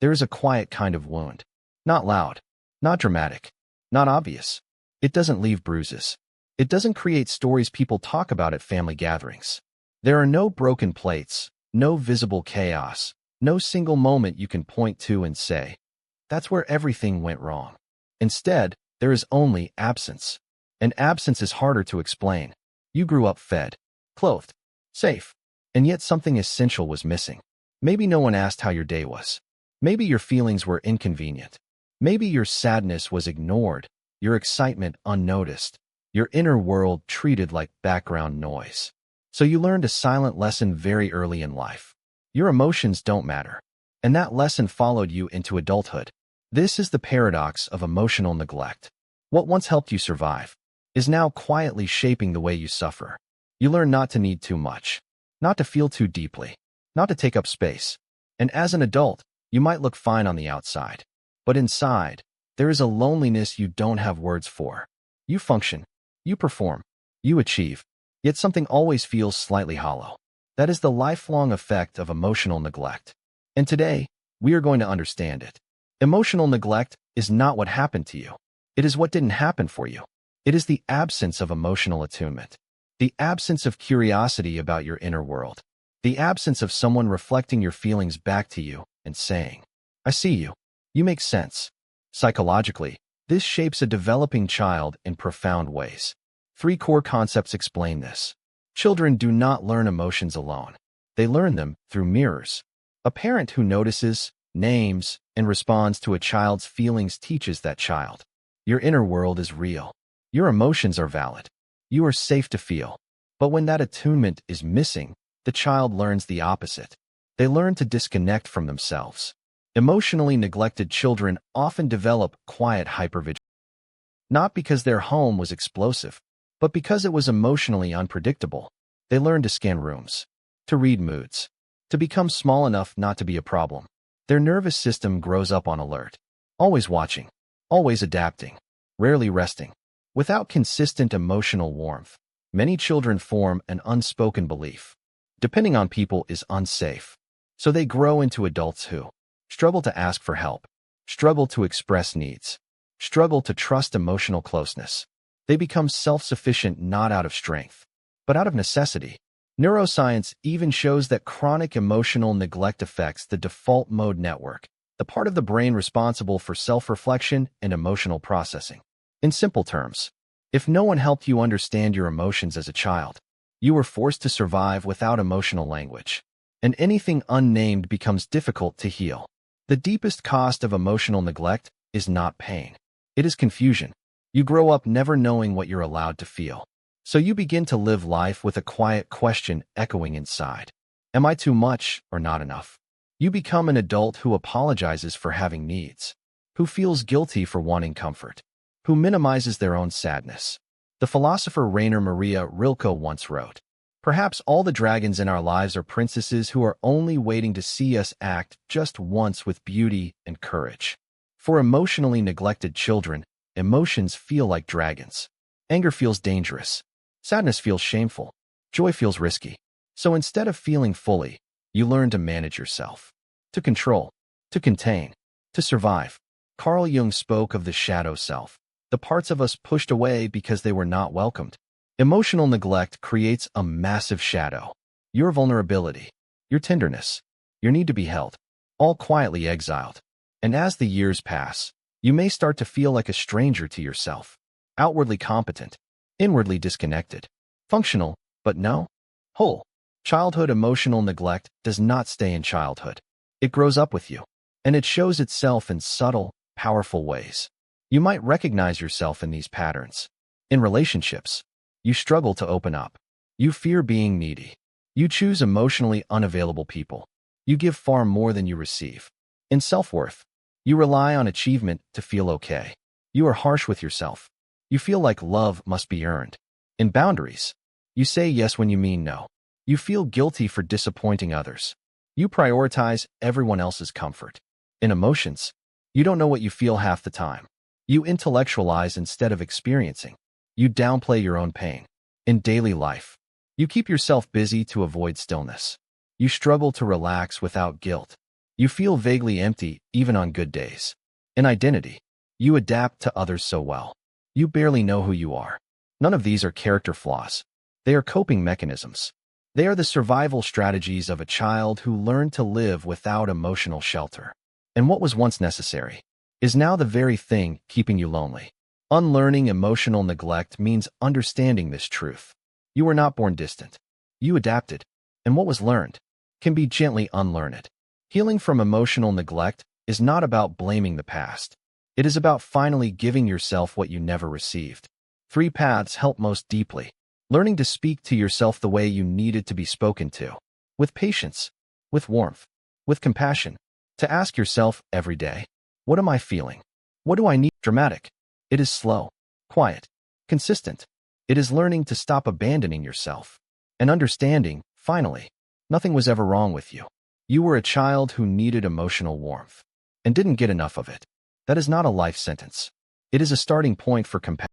there is a quiet kind of wound. Not loud, not dramatic, not obvious. It doesn't leave bruises. It doesn't create stories people talk about at family gatherings. There are no broken plates, no visible chaos, no single moment you can point to and say, that's where everything went wrong. Instead, there is only absence. And absence is harder to explain. You grew up fed, clothed, safe, and yet something essential was missing. Maybe no one asked how your day was. Maybe your feelings were inconvenient. Maybe your sadness was ignored, your excitement unnoticed, your inner world treated like background noise. So you learned a silent lesson very early in life. Your emotions don't matter. And that lesson followed you into adulthood. This is the paradox of emotional neglect. What once helped you survive is now quietly shaping the way you suffer. You learn not to need too much, not to feel too deeply, not to take up space. And as an adult, you might look fine on the outside. But inside, there is a loneliness you don't have words for. You function, you perform, you achieve, yet something always feels slightly hollow. That is the lifelong effect of emotional neglect. And today, we are going to understand it. Emotional neglect is not what happened to you. It is what didn't happen for you. It is the absence of emotional attunement, the absence of curiosity about your inner world, the absence of someone reflecting your feelings back to you and saying, I see you. You make sense. Psychologically, this shapes a developing child in profound ways. 3 core concepts explain this. Children do not learn emotions alone. They learn them through mirrors. A parent who notices, names, and responds to a child's feelings teaches that child. Your inner world is real. Your emotions are valid. You are safe to feel. But when that attunement is missing, the child learns the opposite. They learn to disconnect from themselves. Emotionally neglected children often develop quiet hypervigilance, not because their home was explosive, but because it was emotionally unpredictable. They learn to scan rooms, to read moods, to become small enough not to be a problem. Their nervous system grows up on alert, always watching, always adapting, rarely resting. Without consistent emotional warmth, many children form an unspoken belief. Depending on people is unsafe. So they grow into adults who struggle to ask for help, struggle to express needs, struggle to trust emotional closeness. They become self-sufficient not out of strength, but out of necessity. Neuroscience even shows that chronic emotional neglect affects the default mode network, the part of the brain responsible for self-reflection and emotional processing. In simple terms, if no one helped you understand your emotions as a child, you were forced to survive without emotional language, and anything unnamed becomes difficult to heal. The deepest cost of emotional neglect is not pain. It is confusion. You grow up never knowing what you're allowed to feel. So you begin to live life with a quiet question echoing inside. Am I too much or not enough? You become an adult who apologizes for having needs, who feels guilty for wanting comfort, who minimizes their own sadness. The philosopher Rainer Maria Rilke once wrote, perhaps all the dragons in our lives are princesses who are only waiting to see us act just once with beauty and courage. For emotionally neglected children, emotions feel like dragons. Anger feels dangerous. Sadness feels shameful. Joy feels risky. So instead of feeling fully, you learn to manage yourself, to control, to contain, to survive. Carl Jung spoke of the shadow self, the parts of us pushed away because they were not welcomed. Emotional neglect creates a massive shadow. Your vulnerability, your tenderness, your need to be held, all quietly exiled. And as the years pass, you may start to feel like a stranger to yourself, outwardly competent, inwardly disconnected, functional, but no, whole. Childhood emotional neglect does not stay in childhood. It grows up with you, and it shows itself in subtle, powerful ways. You might recognize yourself in these patterns. In relationships, you struggle to open up. You fear being needy. You choose emotionally unavailable people. You give far more than you receive. In self-worth, you rely on achievement to feel okay. You are harsh with yourself. You feel like love must be earned. In boundaries, you say yes when you mean no. You feel guilty for disappointing others. You prioritize everyone else's comfort. In emotions, you don't know what you feel half the time. You intellectualize instead of experiencing. You downplay your own pain. In daily life, you keep yourself busy to avoid stillness. You struggle to relax without guilt. You feel vaguely empty even on good days. In identity, you adapt to others so well. You barely know who you are. None of these are character flaws. They are coping mechanisms. They are the survival strategies of a child who learned to live without emotional shelter. And what was once necessary is now the very thing keeping you lonely. Unlearning emotional neglect means understanding this truth. You were not born distant. You adapted, and what was learned can be gently unlearned. Healing from emotional neglect is not about blaming the past. It is about finally giving yourself what you never received. 3 paths help most deeply. Learning to speak to yourself the way you needed to be spoken to. With patience, with warmth, with compassion. To ask yourself every day, what am I feeling? What do I need? Dramatic. It is slow, quiet, consistent. It is learning to stop abandoning yourself. And understanding, finally, nothing was ever wrong with you. You were a child who needed emotional warmth and didn't get enough of it. That is not a life sentence. It is a starting point for compassion.